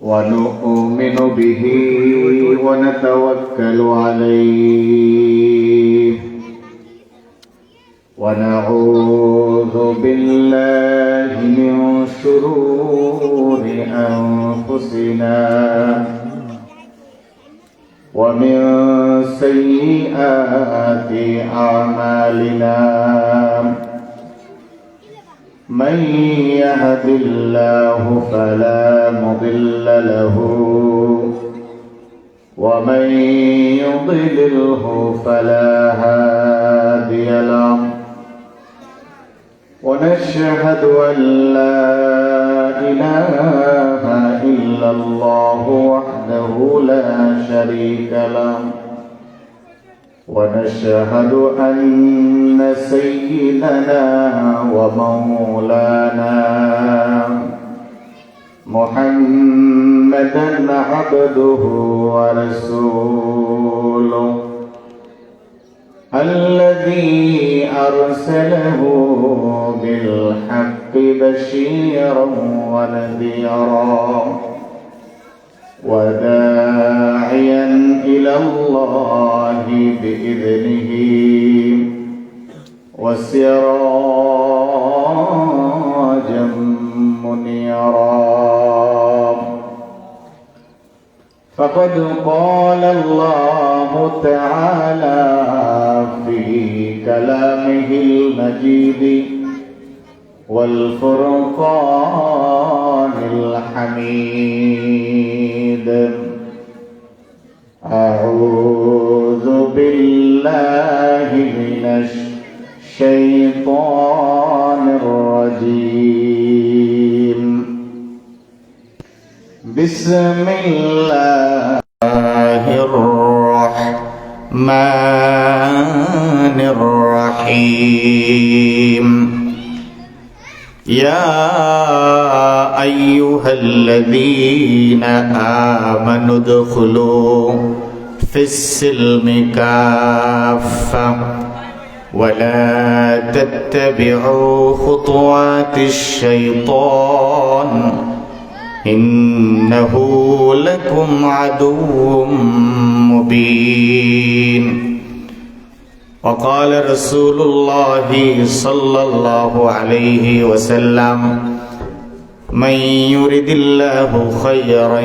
ونؤمن به ونتوكل عليه ونعوذ بالله من شرور أنفسنا ومن سيئات أعمالنا من يهد الله فلا مضل له ومن يضلله فلا هادي له ونشهد أن لا إله إلا الله وحده لا شريك له ونشهد أن سيدنا ومولانا محمدا عبده ورسوله الذي أرسله بالحق بشيرا ونذيرا وداعيا إلى الله بإذنه وسراجا منيرا فقد قال الله تعالى في كلامه المجيد والفرقان الحميد أعوذ بالله من الشيطان الرجيم بسم الله الرحمن الرحيم يا أيها الذين آمنوا ادخلوا في السلم كافة ولا تتبعوا خطوات الشيطان إنه لكم عدو مبين وقال رسول الله صلى الله عليه وسلم من يرد الله خيرا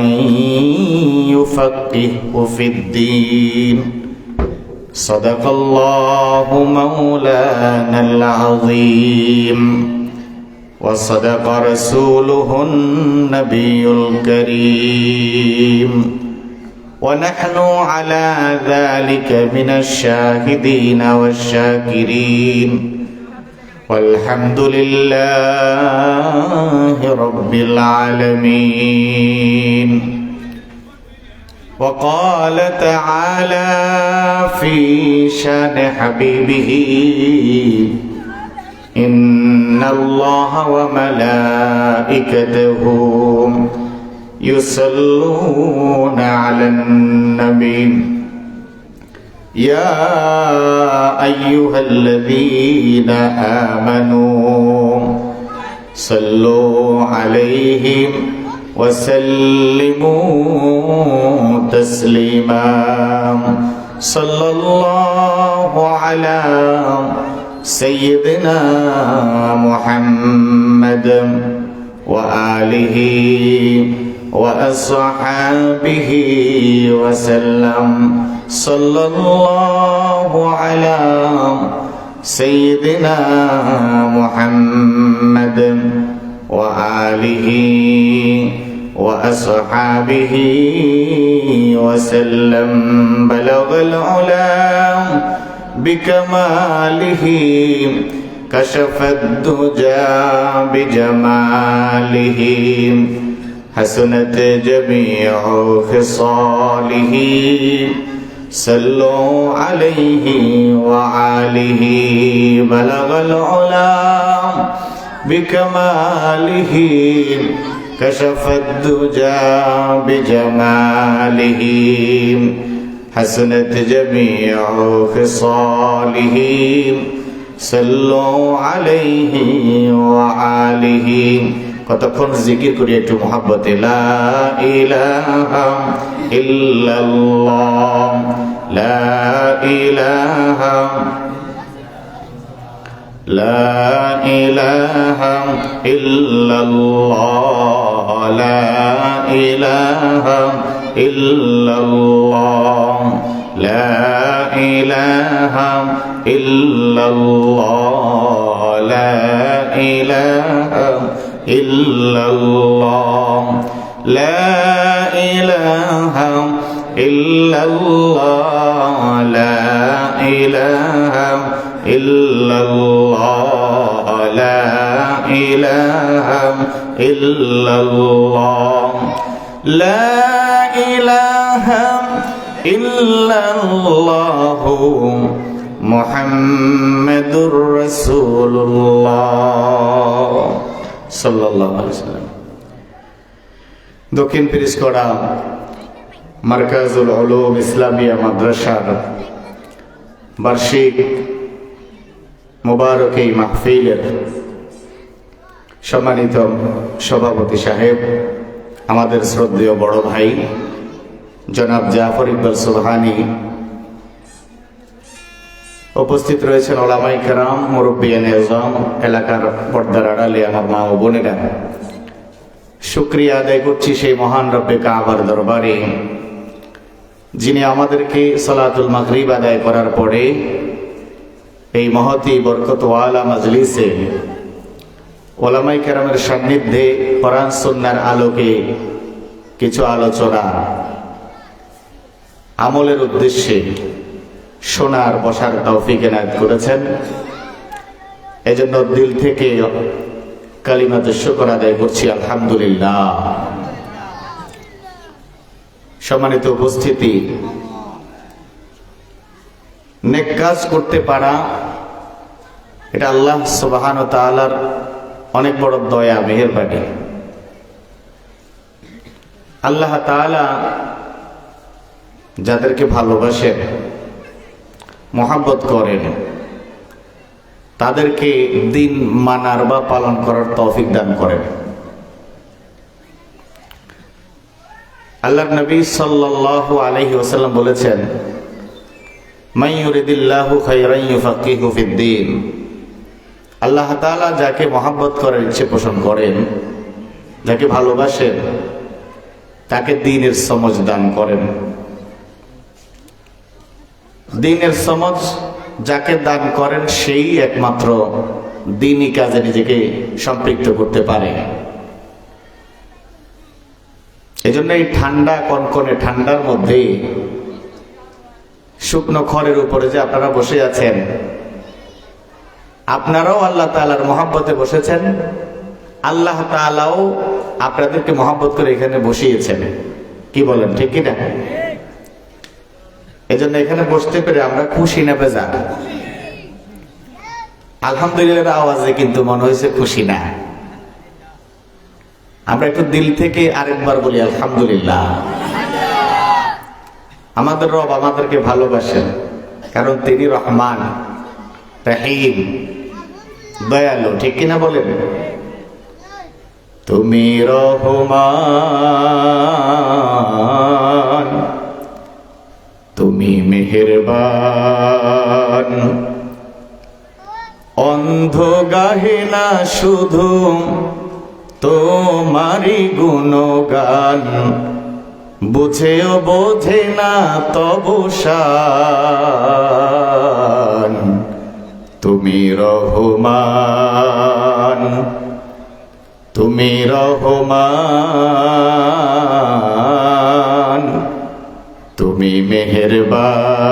يفقهه في الدين صدق الله مولانا العظيم وصدق رسوله النبي الكريم ونحن على ذلك من الشاهدين والشاكرين والحمد لله رب العالمين وقال تعالى في شان حبيبه إن الله وملائكته يصلون على النبي يا أيها الذين آمنوا صلوا عليه وسلموا تسليما صلى الله على سيدنا محمد وآله وأصحابه وسلم صلى الله على سيدنا محمد وآله وأصحابه وسلم بلغ العلا بكماله كشف الدجى بجماله حسنت جميع خصاله صلوا عليه وآله بلغ العلا بكماله كشف الدجى بجماله حسنت جميع خصاله صلوا عليه وآله কতক্ষণ জিকির করি একটু মহব্বতে, লা ইলাহা ইল্লাল্লাহ, লা ইলাহা, লা ইলাহা ইল্লাল্লাহ, লা ইলাহা ইল্লাল্লাহ, লা ইলাহা ইল্লাল্লাহ, লা ইলাহা ইল্লাল্লাহ, লা ইলাহা ইল্লাল্লাহ, লা ইলাহা ইল্লাল্লাহ, লা ইলাহা ইল্লাল্লাহ, লা ইলাহা ইল্লাল্লাহ মুহাম্মাদুর রাসূলুল্লাহ সাল্লাল্লাহু আলাইহি ওয়াসাল্লাম। দক্ষিণ পিরিজকড়া মারকাজুল উলুম ইসলামিয়া মাদ্রাসার বার্ষিক মুবারক এই মাহফিলের সম্মানিত সভাপতি সাহেব, আমাদের শ্রদ্ধেয় বড় ভাই জনাব জাফর ইকবাল সুবহানী, উপস্থিত রয়েছেন ওলামায়ে কেরাম, মুরব্বিয়ানে আযম, এলাকার পর্দার আড়ালে আমার মা ও বোনেরা, শুকরিয়া আদায় করছি সেই মহান রব্বে কাবার দরবারে যিনি আমাদেরকে সালাতুল মাগরিব আদায় করার পরে এই মহতী বরকতওয়ালা মাজলিসে ওলামায়ে কেরামের সান্নিধ্যে কোরআন সুন্নাহর আলোকে কিছু আলোচনা আমলের উদ্দেশ্যে শোনার বসার তৌফিক এনায়েত করেছেন। এজন্য দিল থেকে কালিমাতুশ শুকর আদায় করছি, আলহামদুলিল্লাহ। সম্মানিত উপস্থিতি, নেক কাজ করতে পারা এটা আল্লাহ সুবহানাহু ওয়া তাআলার অনেক বড় দয়া, মেহেরবানি। আল্লাহ তাআলা যাদেরকে ভালোবাসেন, মহব্বত করেন, তাদেরকে দিন মানার বা পালন করার তৌফিক দান করেন। আল্লাহর নবী সাল্লাল্লাহু আলাইহি ওয়াসাল্লাম বলেছেন, মান ইউরিদিল্লাহু খায়রান ইউফাক্কিহু ফিদ্দীন। আল্লাহ তাআলা যাকে মহব্বত করার ইচ্ছে পোষণ করেন, যাকে ভালোবাসেন, তাকে দ্বীনের সমঝ দান করেন। দ্বীনের সমঝ যাকে দান করেন সেই একমাত্র দ্বীনি কাজে নিজেকে সম্পৃক্ত করতে পারে। এজন্য এই ঠান্ডা কনকনে ঠান্ডার মধ্যে শুকনো খড়ের উপরে যে আপনারা বসে আছেন, আপনারাও আল্লাহ তাআলার মহব্বতে বসেছেন, আল্লাহ তাআলাও আপনাদেরকে মহব্বত করে এখানে বসিয়েছেন। কি বলেন, ঠিক কি না? এজন্য এখানে বসতে পেরে আমরা খুশি না বেজার? আলহামদুলিল্লাহ আওয়াজে কিন্তু মনে হয়েছে খুশি না। আমরা একটু দিল থেকে আরেকবার বলি আলহামদুলিল্লাহ। আমাদের রব আমাদেরকে ভালোবাসেন, কারণ তিনি রহমান, রহিম, দয়ালু, ঠিক কিনা বলেন? তুমি রহমান, তুমি মেহেরবান, অন্ধ গাহে না শুধু তোমারি গুণগান, বুঝেও বোঝে না তবু শান। তুমি রহমান, তুমি রহমান, তুমি মেহেরবান।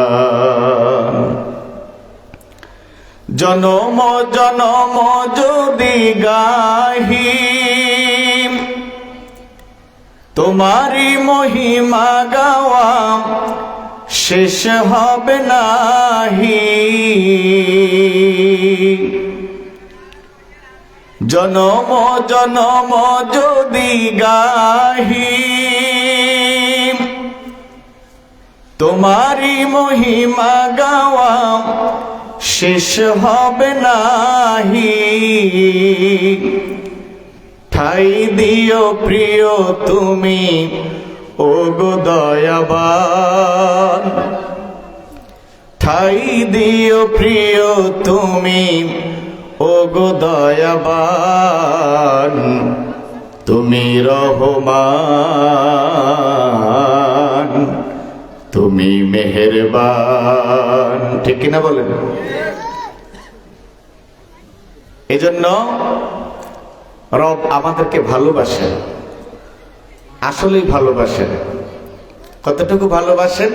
জনম জনম যদি গাহি তোমারি মহিমা গাওয়া শেষ হবে নাহি। জনম জনম যদি গাহি তোমারি মহিমা গাওয়া শেষ হবে নাহি। ঠাই দিও প্রিয় তুমি ওগো দয়াবান, ঠাই দিও প্রিয় তুমি ওগো দয়াবান, তুমি রহমান, তুমি মেহেরবান। ঠিক কিনা বলেন? এজন্য রব আমাদেরকে ভালোবাসেন, আসলেই ভালোবাসেন। কতটুকু ভালোবাসেন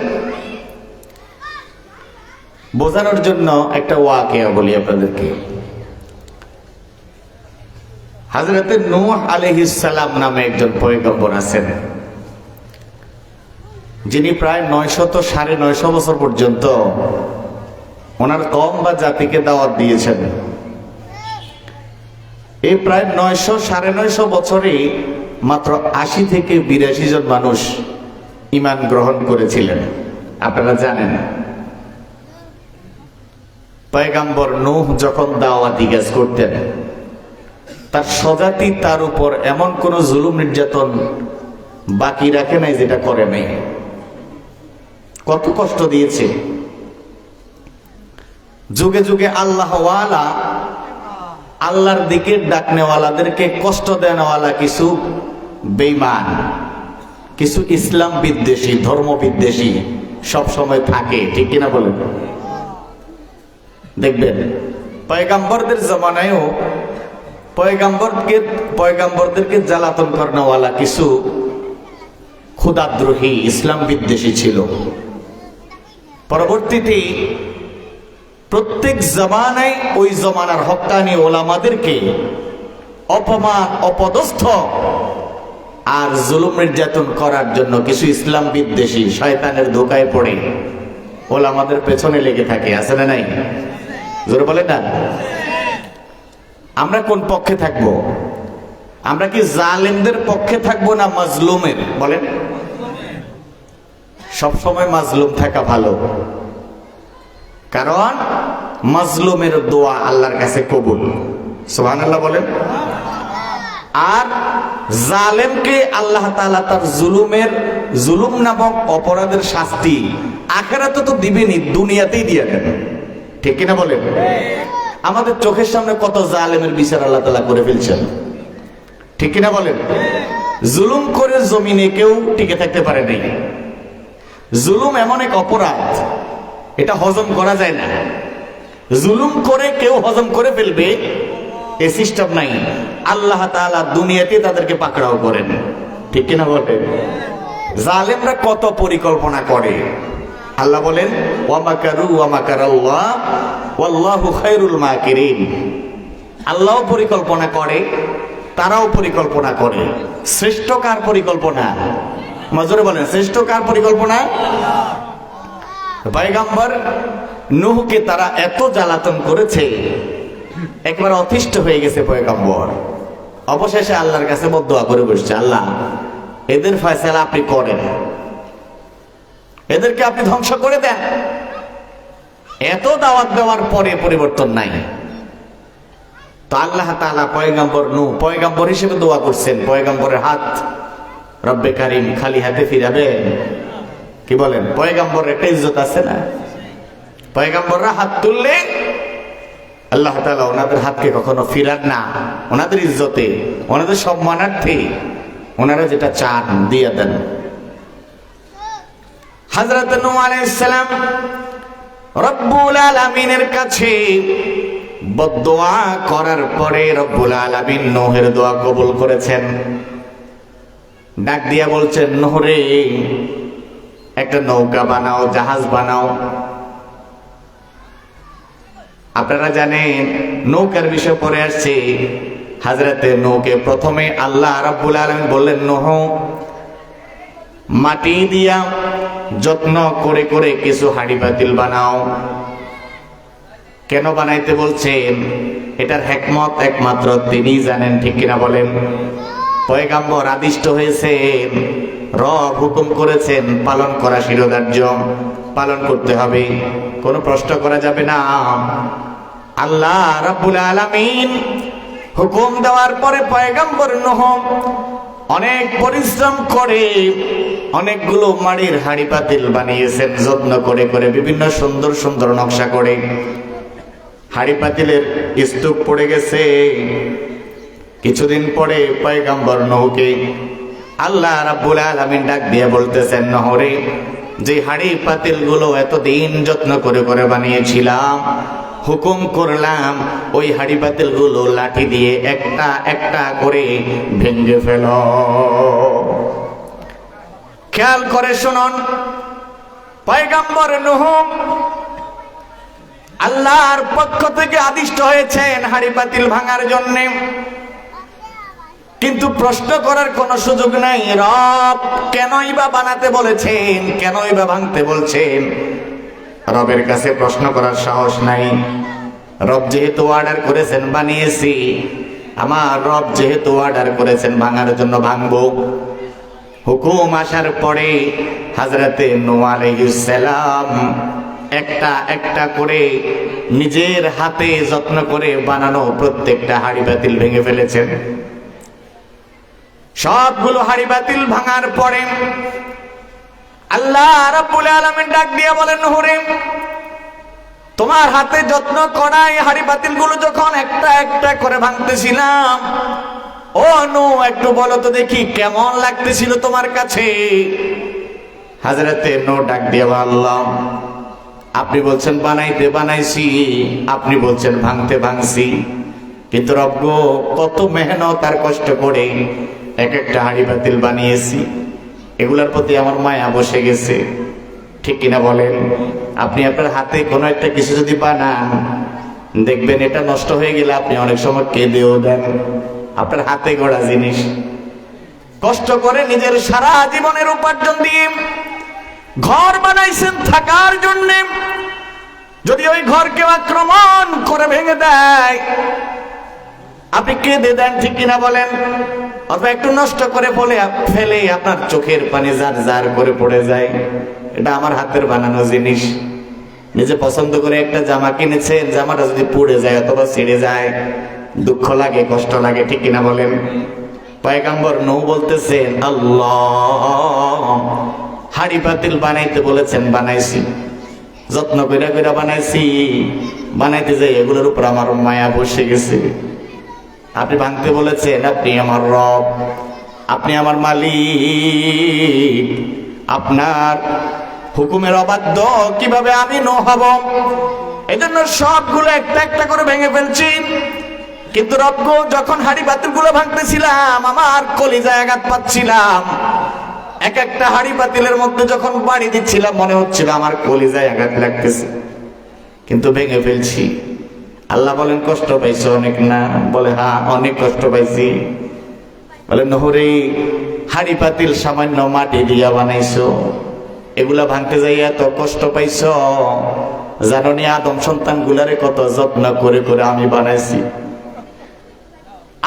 বোঝানোর জন্য একটা ওয়াকিয়া বলি আপনাদেরকে। হযরতে নূহ আলাইহিস সালাম নামে একজন পয়গম্বর আছেন, যিনি প্রায় 900 বছর পর্যন্ত ওনার কওম বা জাতিকে দাওয়াত দিয়েছেন। এই প্রায় 900 বছরে মাত্র 80 থেকে 82 জন মানুষ ঈমান গ্রহণ করেছিলেন। আপনারা জানেন, পয়গম্বর নূহ যখন দাওয়াতি কাজ করতেন, তার স্বজাতি তার উপর এমন কোন জুলুম নির্যাতন বাকি রাখে নাই যেটা করে নাই। কত কষ্ট দিয়েছে। যুগে যুগে আল্লাহওয়ালা, আল্লাহর দিকে ডাকনেওয়ালাদেরকে কষ্ট দেওয়ালা কিছু বেঈমান, কিছু ইসলাম বিদ্বেষী, ধর্ম বিদ্বেষী সব সময় থাকে। ঠিক কিনা বলেন? দেখবেন পয়গম্বরদের জমানায়ও পয়গম্বরদেরকে জ্বালাতন করানোওয়ালা কিছু ক্ষুদাদ্রোহী ইসলাম বিদ্বেষী ছিল। পরবর্তীতে প্রত্যেক জমানায় ওই জমানার হক্কানি ওলামাদেরকে অপমান, অপদস্থ আর জুলুম নির্যাতন করার জন্য কিছু ইসলাম বিদ্বেষী শয়তানের ধোকায় পড়ে ওলামাদের পেছনে লেগে থাকে। আছে না নাই? জোরে বলেন না। আমরা কোন পক্ষে থাকব? আমরা কি জালেমদের পক্ষে থাকবো না মাজলুমের? বলেন। সবসময় মাজলুম থাকা ভালো, কারণ মাজলুমের দোয়া আল্লাহর কাছে কবুল। সুবহানাল্লাহ বলেন। আর জালেমকে আল্লাহ তাআলা তার জুলুম নামক অপরাধের শাস্তি আখিরাতে তো দিবেনই, দুনিয়াতেই দিয়ে দেন। ঠিক কিনা বলেন? আমাদের চোখের সামনে কত জালেমের বিচার আল্লাহ তাআলা করে ফেলছেন। ঠিক কিনা বলেন? জুলুম করে জমিনে কেউ টিকে থাকতে পারে নাই। জুলুম এমন এক অপরাধ, এটা হজম করা যায় না। জুলুম করে কেউ হজম করে ফেলবে এ সিস্টেম নাই। আল্লাহ তাআলা দুনিয়াতে তাদেরকে পাকড়াও করেন। ঠিক কিনা বলেন? জালেমরা কত পরিকল্পনা করে। আল্লাহ বলেন, ওয়া মাকারু ওয়া মাকারাল্লাহ ওয়াল্লাহু খায়রুল মাকিরিন। আল্লাহও পরিকল্পনা করে, তারাও পরিকল্পনা করে। শ্রেষ্ঠ কার পরিকল্পনা? মাজুরে বলেন, শ্রেষ্ঠ কার পরিকল্পনা? পয়গম্বর নূহকে তারা এত জ্বালাতন করেছে, একবার অতিষ্ঠ হয়ে গেছে পয়গম্বর। অবশেষে আল্লাহর কাছে বদদোয়া করে বসছে, আল্লাহ এদের ফয়সালা আপনি করেন, এদেরকে আপনি ধ্বংস করে দেন। এত দাওয়াত দেওয়ার পরে পরিবর্তন নাই। তো আল্লাহ তাআলা পয়গম্বর নূহ পয়গম্বর হিসেবে দোয়া করছেন। পয়গম্বরের হাত রব্বে কারিম খালি হাতে ফিরাবেন? কি বলেন? পয়গম্বরের একটা ইজ্জত আছে না? পয়গম্বররা হাত তুললে আল্লাহ তাআলা ওনাদের হাতকে কখনো ফিরান না। ওনাদের ইজ্জতে, ওনাদের সম্মানার্থে ওনারা যেটা চান দিয়ে দেন। হযরত নূহ আলাইহিস সালাম রব্বুল আলামিনের কাছে বদদোয়া করার পরে রব্বুল আলামিন নূহের দোয়া কবুল করেছেন। ডাক দিয়া বলছেন, নূহ রে, একটা নৌকা বানাও, জাহাজ বানাও। আপনারা জানেন নৌকার বিষয় পরে আসছে। হযরতে নূহকে প্রথমে আল্লাহ রাব্বুল আলামিন বললেন, নূহ মাটি দিয়া যত্ন করে করে কিছু হাঁড়ি পাতিল বানাও। কেন বানাইতে বলছেন? এটার হিকমত একমাত্র তিনি জানেন। ঠিক কিনা বলেন? পয়গম্বর আদিষ্ট হয়েছেন, রব হুকুম করেছেন, পালন করা শিরোধার্য, পালন করতে হবে, কোনো প্রশ্ন করা যাবে না। আল্লাহ রাব্বুল আলামিন হুকুম দেওয়ার পরে পয়গম্বর নূহ অনেক পরিশ্রম করে অনেকগুলো মাটির হাঁড়ি পাতিল বানিয়েছেন, যত্ন করে করে বিভিন্ন সুন্দর সুন্দর নকশা করে। হাঁড়ি পাতিলের স্তূপ পড়ে গেছে। কিছুদিন পরে পয়গম্বর নূহকে আল্লাহ রাব্বুল আলামিন ডাক দিয়ে বলতেছেন, নূহ রে, যে হাঁড়ি পাতিল গুলো এতদিন যত্ন করে করে বানিয়েছিলাম, হুকুম করলাম ওই হাঁড়ি পাতিল গুলো লাঠি দিয়ে একটা একটা করে ভেঙে ফেল। খেয়াল করে শুনুন, পয়গম্বর নূহ আল্লাহর পক্ষ থেকে আদিষ্ট হয়েছেন হাঁড়ি পাতিল ভাঙার জন্য, কিন্তু প্রশ্ন করার কোনো সুযোগ নাই। রব কেনই বা বানাতে বলেছেন, কেনই বা ভাঙতে বলছেন? রবের কাছে প্রশ্ন করার সাহস নাই। রব যেহেতু অর্ডার করেছেন বানিয়েছি, আমার রব যেহেতু অর্ডার করেছেন ভাঙার জন্য ভাঙবো। হুকুম আসার পরে হযরতে নূহ আলাইহিস সালাম একটা একটা করে নিজের হাতে যত্ন করে বানানো প্রত্যেকটা হাঁড়ি পাতিল ভেঙে ফেলেছেন। সবগুলো হাঁড়ি পাতিল ভাঙার পরে আল্লাহ রাব্বুল আলামিন ডাক দিয়ে বলেন, নূহ রে, তোমার হাতে যত্ন করা এই হাঁড়ি পাতিল গুলো যখন একটা একটা করে ভাঙতেছিলাম, ও নূহ একটু বলো তো দেখি কেমন লাগতেছিল তোমার কাছে? হযরতে নূহ ডাক দিয়ে বললাম, আপনি বলছেন বানাইতে বানাইছি, আপনি বলছেন ভাঙতে ভাঙছি, কিন্তু রব গো, কত মেহনত আর কষ্ট করে এক একটা হাঁড়ি পাতিল বানিয়েছি, এগুলার প্রতি আমার মায়া বসে গেছে। ঠিক কিনা বলেন? আপনি আপনার হাতে কোনো একটা কিছু যদি বানান, দেখবেন এটা নষ্ট হয়ে গেলে আপনি অনেক সময় কেঁদেও দেন। আপনার হাতে গড়া জিনিস, কষ্ট করে নিজের সারা জীবনের উপার্জন দিয়ে ঘর বানাইছেন থাকার জন্য, যদি ওই ঘরকে আক্রমণ করে ভেঙে দেয়, আপনি কেঁদে দেন। ঠিক কিনা বলেন? অথবা একটু নষ্ট করে ফেলে আপনার চোখের পানি জার জার করে পড়ে যায়। এটা আমার হাতের বানানো জিনিস। নিজে পছন্দ করে একটা জামা কিনেছেন, জামাটা যদি পুড়ে যায় অথবা ছিঁড়ে যায়, দুঃখ লাগে, কষ্ট লাগে। ঠিক কিনা বলেন? পয়গম্বর নূহ বলতেছেন, আল্লাহ হাঁড়ি পাতিল বানাইতে বলেছেন, বানাইছি, যত্ন করে করে বানাইছি, বানাইতে যাই এগুলোর উপর আমার মায়া বসে গেছে। আপনি ভাঙতে বলেছেন, আপনি আমার রব, আপনি আমার মালিক, আপনার হুকুমের অবাধ্য কিভাবে আমি নূহ হব? এজন্য সবগুলো একটা একটা করে ভেঙে ফেলছি। কিন্তু রব গো, যখন হাঁড়ি পাতিল গুলো ভাঙতেছিলাম, আমার কলিজায় আঘাত পাচ্ছিলাম। এক একটা হাঁড়ি পাতিলের মধ্যে যখন বাড়ি দিচ্ছিলাম, মনে হচ্ছিল আমার কলিজায় আঘাত লাগতেছে, কিন্তু ভেঙে ফেলছি। আল্লাহ বলেন, কষ্ট পাইছো অনেক না? বলে, হ্যাঁ অনেক কষ্ট পাইছি। বলে, নূহ রে, হাঁড়ি পাতিল সামান্য মাটি দিয়া বানাইছো, এগুলা ভাঙতে যাই এত কষ্ট পাইছো, জানো নি আদম সন্তান গুলারে কত যত্ন করে করে আমি বানাইছি।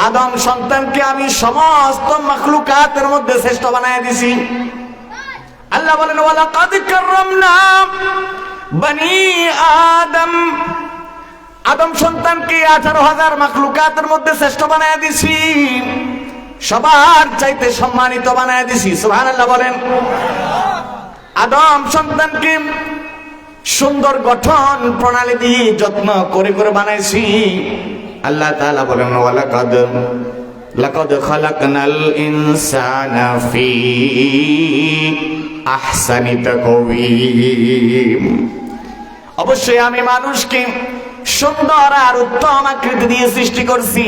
আদম সন্তানকে আমি সমস্ত মাখলুকাতের মধ্যে শ্রেষ্ঠ বানায় দিছি। আল্লাহ বলেন, ওয়ালাকাদ কাররামনা বনি আদম, আদম সন্তানকে 18,000 মাখলুকাতের মধ্যে শ্রেষ্ঠ বানায় দিছি, সবার চাইতে সম্মানিত বানায় দিছি। সুবহানাল্লাহ বলেন। আদম সন্তানকে সুন্দর গঠন প্রণালী দিয়ে যত্ন করে করে বানাইছি। আল্লাহ তাআলা বলেন, লাকাদ খালাকনাল ইনসানা ফি আহসানি তাকওয়িম, অবশ্যই আমি মানুষকে সুন্দর আর উত্তম আকৃতি দিয়ে সৃষ্টি করছি।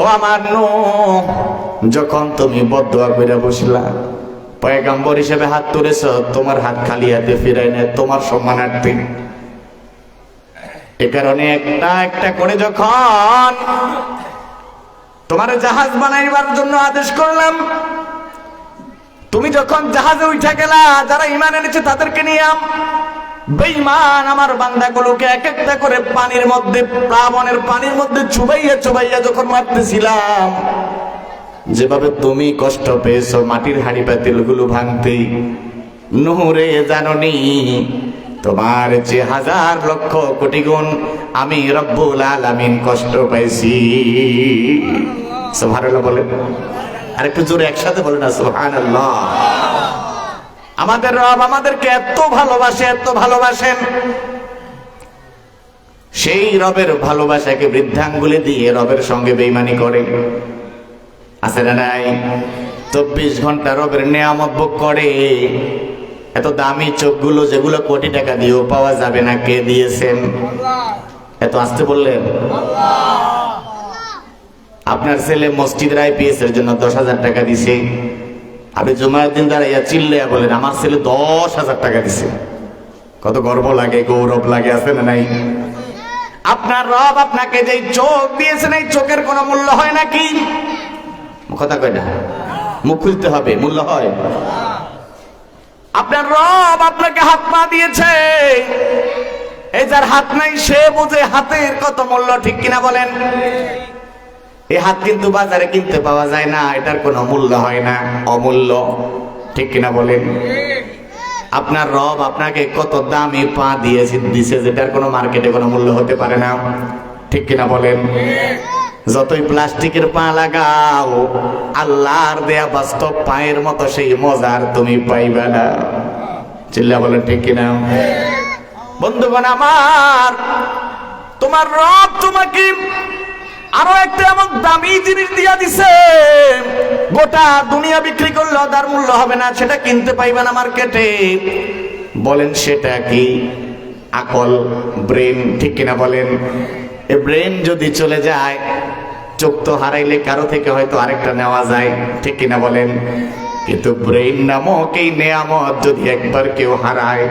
ও আমার নূহ, যখন তুমি বদদুয়া করে বসলা, পয়গম্বর হিসেবে হাত তুলেছ, তোমার হাত খালি হাতে ফিরাই না, তোমার সম্মানার্থে। এ কারণে একটা একটা করে যখন তোমার জাহাজ বানাইবার জন্য আদেশ করলাম, তুমি যখন জাহাজে উঠে গেলা, যারা ঈমান এনেছে তাদেরকে নিয়ে বেঈমান আমার বান্দাগুলোকে এক একটা করে পানির মধ্যে, প্লাবনের পানির মধ্যে চুবাইয়া চুবাইয়া যখন মারতেছিলাম, যেভাবে তুমি কষ্ট পেয়েছো মাটির হাঁড়ি পাতিল গুলো ভাঙতে, নূহ রে, জানোনি তোমার যে হাজার লক্ষ কোটি গুণ আমি রব্বুল আলামিন কষ্ট পাইছি। সুবহানাল্লাহ বলেন, আর একটু জোরে একসাথে বলেন না সুবহানাল্লাহ। আমাদের রব আমাদেরকে এত ভালোবাসে, এত ভালোবাসেন, সেই রবের ভালোবাসাকে বৃদ্ধাঙ্গুলি দিয়ে রবের সঙ্গে বেঈমানি করে, আছে না নাই? 24 ঘন্টা রবের নেয়ামত ভোগ করে। এত দামি চোখগুলো যেগুলো কোটি টাকা দিয়েও পাওয়া যাবে না, কে দিয়েছেন? এত আসতে বললেন। আপনার ছেলে মসজিদের IPS এর জন্য 10,000 টাকা দিছে, আপনি জুমার দিন দাঁড়াইয়া চিল্লাইয়া বলেন আমার ছেলে 10,000 টাকা দিছে। কত গর্ব লাগে, গৌরব লাগে, আছে না নাই? আপনার রব আপনাকে যে চোখ দিয়েছেন, এই চোখের কোনো মূল্য হয় নাকি? কথা কয় না, মুখ খুলতে হবে, মূল্য হয়। আপনার রব আপনাকে হাত পা দিয়েছে, এই যার হাত নাই সে বুঝে হাতের কত মূল্য, ঠিক কিনা বলেন? এই হাত কিন্তু বাজারে কিনতে পাওয়া যায় না, এটার কোনো মূল্য হয় না, অমূল্য, ঠিক কিনা বলেন? আপনার রব আপনাকে কত দামি পা দিছে, যেটার কোনো মার্কেটে কোনো মূল্য হতে পারে না, ঠিক কিনা বলেন? যতই প্লাস্টিকের পা লাগাও, আল্লাহর দেয়া বাস্তব পায়ের মতো সেই মজার তুমি পাইবে না। চিল্লা বলেন ঠিক কিনা? বন্ধুগণ আমার, তোমার রব তোমাকে আরো একটা এমন দামি জিনিস দিয়া দিছে, গোটা দুনিয়া বিক্রি করলে তার মূল্য হবে না, সেটা কিনতে পাইবে না মার্কেটে। বলেন সেটা কি? আকল, ব্রেন, ঠিক কিনা বলেন? এই ব্রেন যদি চলে যায়, চোখ তো হারাইলে কারো থেকে হয়তো আরেকটা নেওয়া যায়, ঠিক কিনা বলেন? কিন্তু ব্রেন নামক এই নেয়ামত যদি একবার কেউ হারায়,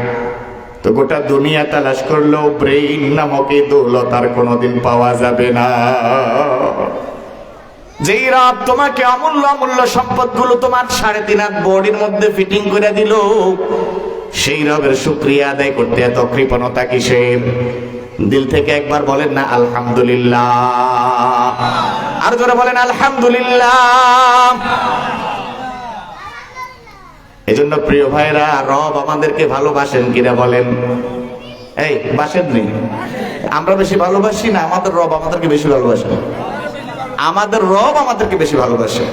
তো গোটা দুনিয়া তালাশ করলেও ব্রেইন নামক এই দৌলত আর কোনোদিন পাওয়া যাবে না। যেই রব তোমাকে অমূল্য অমূল্য সম্পদগুলো তোমার 3.5 হাত বডির মধ্যে ফিটিং করে দিল, সেই রবের শুকরিয়া আদায় করতে এত কৃপণতা কিসের? দিল থেকে একবার বলেন না আলহামদুলিল্লাহ, আর জোরে বলেন আলহামদুলিল্লাহ। এজন্য প্রিয় ভাইরা, রব আমাদেরকে ভালোবাসেন কিনা বলেন? এই বাসেন নেই, আমরা বেশি ভালোবাসি না, আমাদের রব আমাদেরকে বেশি ভালোবাসে। আমাদের রব আমাদেরকে বেশি ভালোবাসে।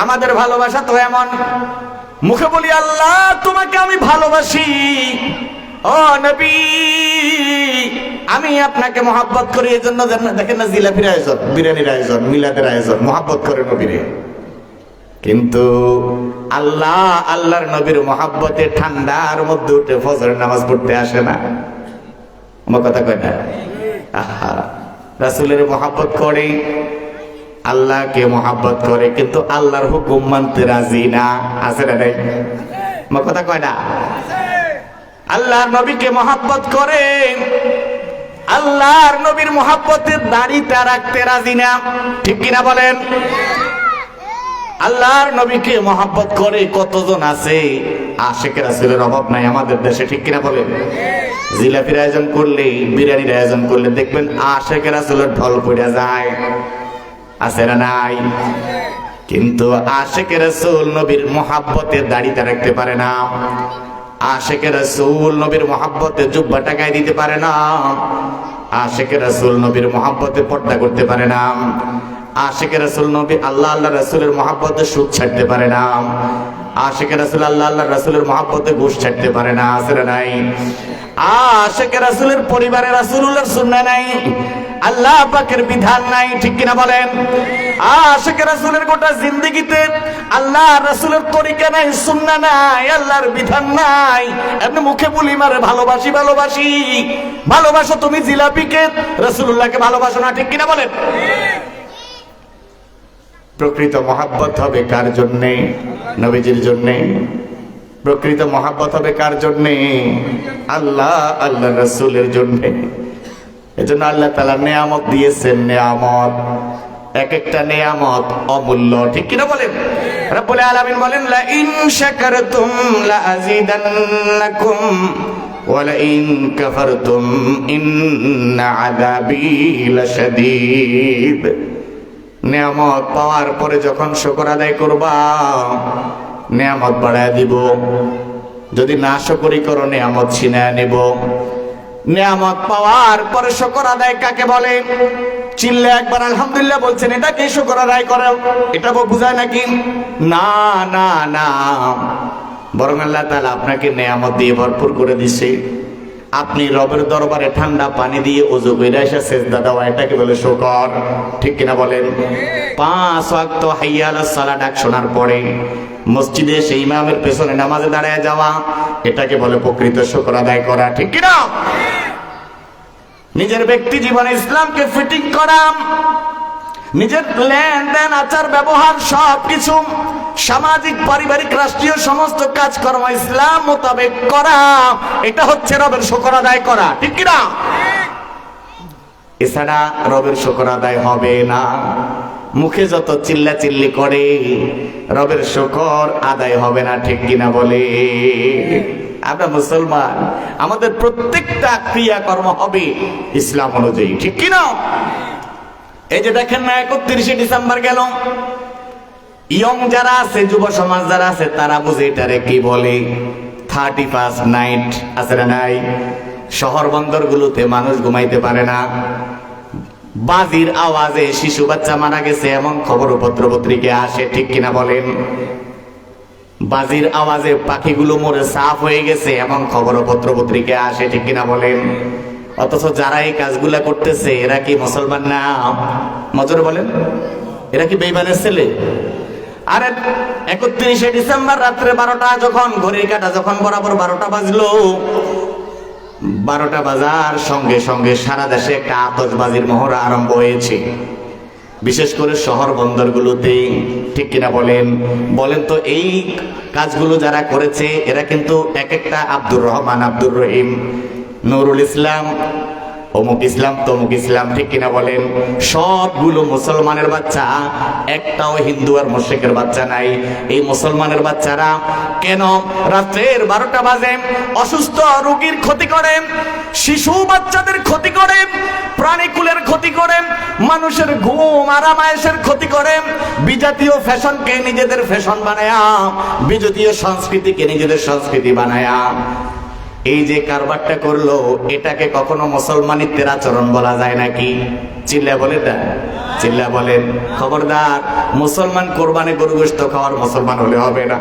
আমাদের ভালোবাসা তো এমন, মুখে বলি আল্লাহ তোমাকে আমি ভালোবাসি, ও নবী আমি আপনাকে মহব্বত করি, এই জন্য দেখেন না জিলাপির আয়োজন, বিরিয়ানির আয়োজন, মিলাদের আয়োজন, মহব্বত করে নবীরে। কিন্তু আল্লাহ আল্লাহর নবীর মহব্বতে ঠান্ডার মধ্যে উঠে ফজরের নামাজ পড়তে আসে না। আমার কথা কয় না? রাসূলের মহব্বত করে, আল্লাহকে মহব্বত করে, কিন্তু আল্লাহর হুকুম মানতে রাজি না, আছে না নাই? আমার কথা কয় না? আল্লাহর নবীকে মহব্বত করে, আল্লাহর নবীর মহব্বতের দাড়িটা রাখতে রাজি না, ঠিক কিনা বলেন? আল্লাহর নবীকে মহব্বত করে কতজন আছে, আশিকের রাসূলের অভাব নাই আমাদের দেশে, ঠিক কিনা বলেন? জিলাপির আয়োজন করলে, বিরিয়ানির আয়োজন করলে দেখবেন আশিকের রাসূলের ঢল পড়ে যায়, আছে না নাই? কিন্তু আশিকের রাসূল নবীর মহব্বতে দাড়িটা রাখতে পারে না, আশিকের রাসূল নবীর মহব্বতে জুব্বাটা গায়ে দিতে পারে না, আশিকের রাসূল নবীর মহব্বতে পর্দা করতে পারে না, আশিকের রাসূল নবী আল্লাহ আল্লাহ রাসূলের মহব্বতে সুদ ছাড়তে পারে না, আশিকের রাসূল আল্লাহ আল্লাহ রাসূলের মহব্বতে ঘুষ ছাড়তে পারে না, আছে না নাই? আশিকের রাসূলের পরিবারে রাসূলুল্লাহর সুন্নাহ নাই, আল্লাহ পাকের বিধান নাই, ঠিক কিনা বলেন? আশিকের রাসূলের গোটা জিন্দেগিতে আল্লাহ রাসূলের তরিকা নাই, সুন্নাহ নাই, আল্লাহর বিধান নাই। এমনি মুখে বলি মারে ভালোবাসি ভালোবাসি, ভালোবাসো তুমি জিলাপিকে, রাসূলুল্লাহকে ভালোবাসো না, ঠিক কিনা বলেন? প্রকৃত মহব্বত হবে কার জন্যে? নবীজির জন্যে। প্রকৃত মহব্বত হবে কার জন্যে? আল্লাহ আল্লাহ রাসূলের জন্যে। এজন্য আল্লাহ তাআলা নেয়ামত দিয়েছেন, নেয়ামত এক একটা নেয়ামত অমূল্য, ঠিক কিনা বলেন? রব্বুল আলামিন বলেন লা ইন শাকারতুম লা আযীদান্নাকুম ওয়া লা ইন কাফারতুম ইন্না আযাবী লাশাদীদ। নেয়ামত পাওয়ার পরে যখন শুকর আদায় করবা, নেয়ামত বাড়ায় দিব। যদি না শুকরি করো নিয়ামত ছিনায় নিব। নিয়ামত পাওয়ার পরে শুকর আদায় কাকে বলে? চিল্লে একবার আলহামদুলিল্লাহ বলছেন, এটা কি শুকর আদায় করে? এটা বোঝায় নাকি? না না না, বরং আল্লাহ তাআলা আপনাকে নিয়ামত দিয়ে ভরপুর করে দিছে। আপনি রবের দরবারে ঠান্ডা পানি দিয়ে ওযু কইরা এসে সিজদা দেওয়া, এটাকে বলে শুকর। ঠিক কিনা বলেন? 5 ওয়াক্ত হাইয়া আলাস সালাহ ডাক শোনার পরে মসজিদে এসে ইমামের পেছনে নামাজে দাঁড়ায় যাওয়া, এটাকে বলে প্রকৃত শুকর আদায় করা। ঠিক কিনা? নিজের ব্যক্তি জীবনে ইসলামকে ফিটিং করা, নিজের লেনদেন আচার ব্যবহার সবকিছু সামাজিক পারিবারিক রাষ্ট্রীয় সমস্ত কাজকর্ম ইসলাম মোতাবেক করা, এটা হচ্ছে রবের শুকর আদায় করা। ঠিক কিনা? এছাড়া রবের শুকর আদায় হবে না। মুখে যত চিল্লা চিল্লি করে রবের শুকর আদায় হবে না। ঠিক কিনা বলে? আমরা মুসলমান, আমাদের প্রত্যেকটা ক্রিয়াকর্ম হবে ইসলাম অনুযায়ী। ঠিক কিনা? এই যে দেখেন না, 31শে ডিসেম্বর গেল, ইয়ং যারা আছে, যুব সমাজ যারা আছে, তারা বুঝে এটারে কি বলে। 31st নাইট আছে না নাই? শহর বন্দর গুলোতে মানুষ ঘুমাইতে পারে না, বাজির আওয়াজে শিশু বাচ্চা মারা গেছে এমন খবর পত্র পত্রিকায় আসে। ঠিক কিনা বলেন? বাজির আওয়াজে পাখিগুলো মরে সাফ হয়ে গেছে এমন খবর পত্র পত্রিকায় আসে। ঠিক কিনা বলেন? অথচ যারা এই কাজগুলা করতেছে এরা কি মুসলমান না? মজুর বলেন, এরা কি বেঈমানের ছেলে? আরে 31শে ডিসেম্বর রাত্রে 12টা, যখন ঘড়ির কাঁটা যখন বরাবর 12টা বাজলো, 12টা বাজার সঙ্গে সঙ্গে সারা দেশে একটা আতশবাজির মহড়া আরম্ভ হয়েছে, বিশেষ করে শহর বন্দরগুলোতে। ঠিক কিনা বলেন? বলেন তো, এই কাজগুলো যারা করেছে এরা কিন্তু এক একটা আব্দুর রহমান, আব্দুর রহিম, নুরুল ইসলাম, অমুক ইসলাম, তমুক ইসলাম। ঠিক কিনা বলেন? সবগুলো মুসলমানের বাচ্চা, একটাও হিন্দু আর মুশরিকের বাচ্চা নাই। এই মুসলমানের বাচ্চারা কেন রাত্রের 12টা বাজে অসুস্থ রোগীর ক্ষতি করে, শিশু বাচ্চাদের ক্ষতি করে, প্রাণীকুলের ক্ষতি করে, মানুষের ঘুম আরামায়েশের ক্ষতি করে, বিজাতীয় ফ্যাশনকে নিজেদের ফ্যাশন বানায়া, বিজাতীয় সংস্কৃতিকে নিজেদের সংস্কৃতি বানায়া এই যে কারবারটা করলো, এটাকে কখনো মুসলমানিত্বের আচরণ বলা যায় নাকি? চিল্লা বলে না? চিল্লা বলেন। খবরদার, মুসলমান কোরবানি গরু গোশত খাওয়ার মুসলমান হলে হবে না।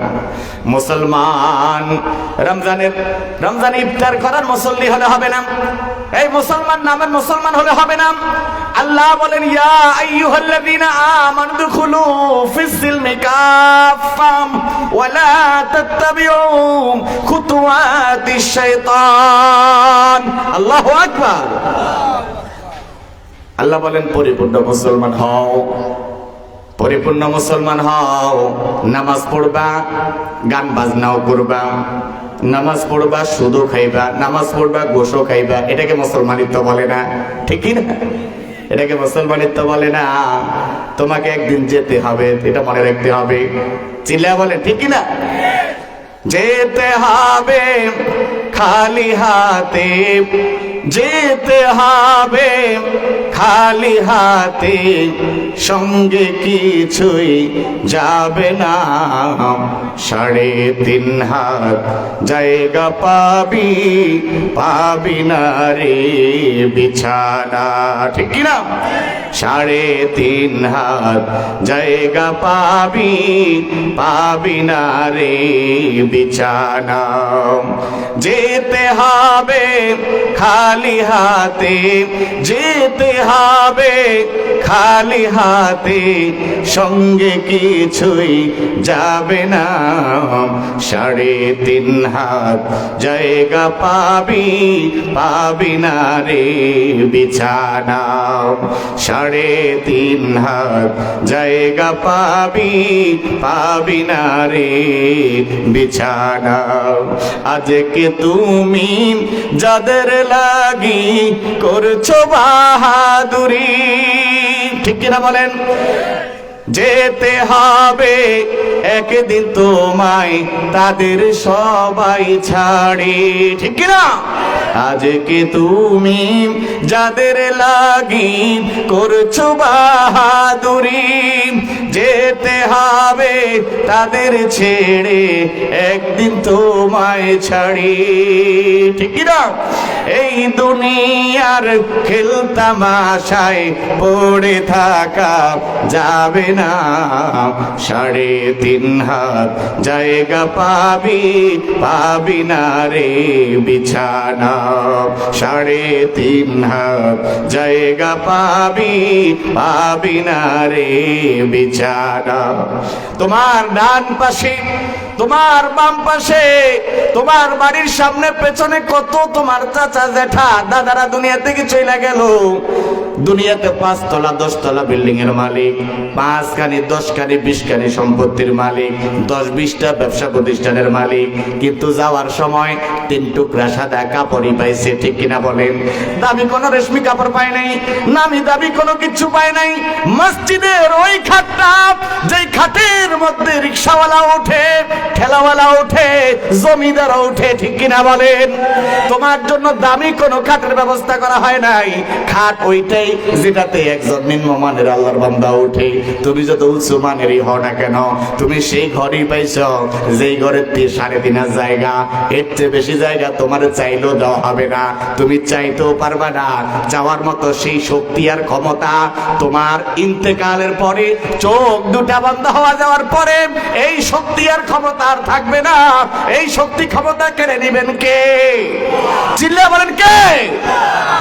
মুসলমান রমজানে ইফতার করার মুসল্লি হলে হবে না। এই মুসলমান নামের মুসলমান হলে হবে না। আল্লাহ বলেন, ইয়া আইয়ুহাল্লাযীনা আমানু দুখুলু ফিস সিলমি কাফফাম ওয়া লা তাত্তাবিউ খুতুওয়াতিশ শাইতান। আল্লাহু আকবার। আল্লাহ বলেন, পরিপূর্ণ মুসলমান হও, পরিপূর্ণ মুসলমান হও। নামাজ পড়বা, গান বাজনাও করবা, নামাজ পড়বা, সুদও খাইবা, নামাজ পড়বা, গোশও খাইবা, এটাকে মুসলমানিত্ব বলে না। ঠিক না? এটাকে মুসলমানিত্ব বলে না। তোমাকে একদিন যেতে হবে, এটা মনে রাখতে হবে। চিল্লা বলে ঠিক না? যেতে হবে খালি হাতে, যেতে হবে খালি হাতে, সঙ্গে কিছুই যাবে না। 3.5 হাত জায়গা পাবি, পাবি না রে বিছানা। ঠিক না? 3.5 হাত জায়গা পাবি, পাবি না রে বিছানা। যেতে হবে খালি হাতে, যেতে হবে খালি হাতে, সঙ্গে কিছুই যাবে না। 3.5 হাত জায়গা পাবি, পাবি না রে বিছানা। 3.5 হাত জায়গা পাবি, পাবি না রে বিছানা। আজকে তুমি যাদের লাগি করছো বাহাদুরি, ঠিক কিনা বলেন? যেতে হবে একদিন তোমায় তাদের সবাই ছাড়ে। ঠিক কিনা? আজকে তুমি যাদের লাগি করছো বাহাদুরি, যে যেতে হবে তাদের ছেড়ে, একদিন তোমায় ছাড়ি। ঠিক কি না? এই দুনিয়ার খেলতামাশায় পড়ে থাকা যাবে না, 3.5 হাত জায়গা পাবি না রে বিছানা, 3.5 হাত জায়গা পাবি না রে বিছানা। তোমার ডান পাশে, তোমার বাম পাশে, তোমার বাড়ির সামনে পেছনে কত তোমার চাচা জেঠা দাদারা দুনিয়া থেকে চলে গেল। দুনিয়াতে 5 তলা 10 তলা বিল্ডিং এর মালিক, 5 খানি 10 খানি 20 খানি সম্পত্তির মালিক, 10-20টা ব্যবসা প্রতিষ্ঠানের মালিক, কিন্তু যাওয়ার সময় 3 টুকরা সাদা কাপড়ই পাইছে। ঠিক কিনা বলেন? দামি কোনো রেশমি কাপড় পায় নাই, নামি দামি কোনো কিছু পায় নাই। মসজিদের ওই খাটটা, যেই খাটের মধ্যে রিকশাওয়ালা ওঠে, ঠেলাওয়ালা ওঠে, জমিদার ওঠে। ঠিক কিনা বলেন? তোমার জন্য দামি কোনো খাটের ব্যবস্থা করা হয় নাই। খাট ওইটাই যেটাতে একজন নিম্নমানের আল্লাহর বান্দা ওঠে। তুমি যত উঁচু মানেরই হও না কেন, তুমি সেই ঘরই পাইছ যেই ঘরের 3.5 জায়গা। এর চেয়ে বেশি জায়গা তোমার চাইলেও দেওয়া হবে না, তুমি চাইতেও পারবা না। যাওয়ার মতো সেই শক্তি আর ক্ষমতা তোমার ইন্তেকালের পরে, চোখ দুটা বন্ধ হওয়া যাওয়ার পরে এই শক্তি আর ক্ষমতা আর থাকবে না। এই শক্তি ক্ষমতা কেড়ে নেবেন কে? চিল্লা বলেন কে?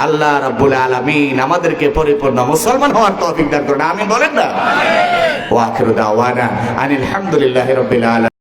আল্লাহ রাব্বুল আলামিন আমাদেরকে পরিপূর্ণ মুসলমান হওয়ার তৌফিক দান করুন। আমিন বলেন না? ওয়া আখিরু দাওয়ানা আনিল হামদুলিল্লাহি রাব্বিল আলামিন।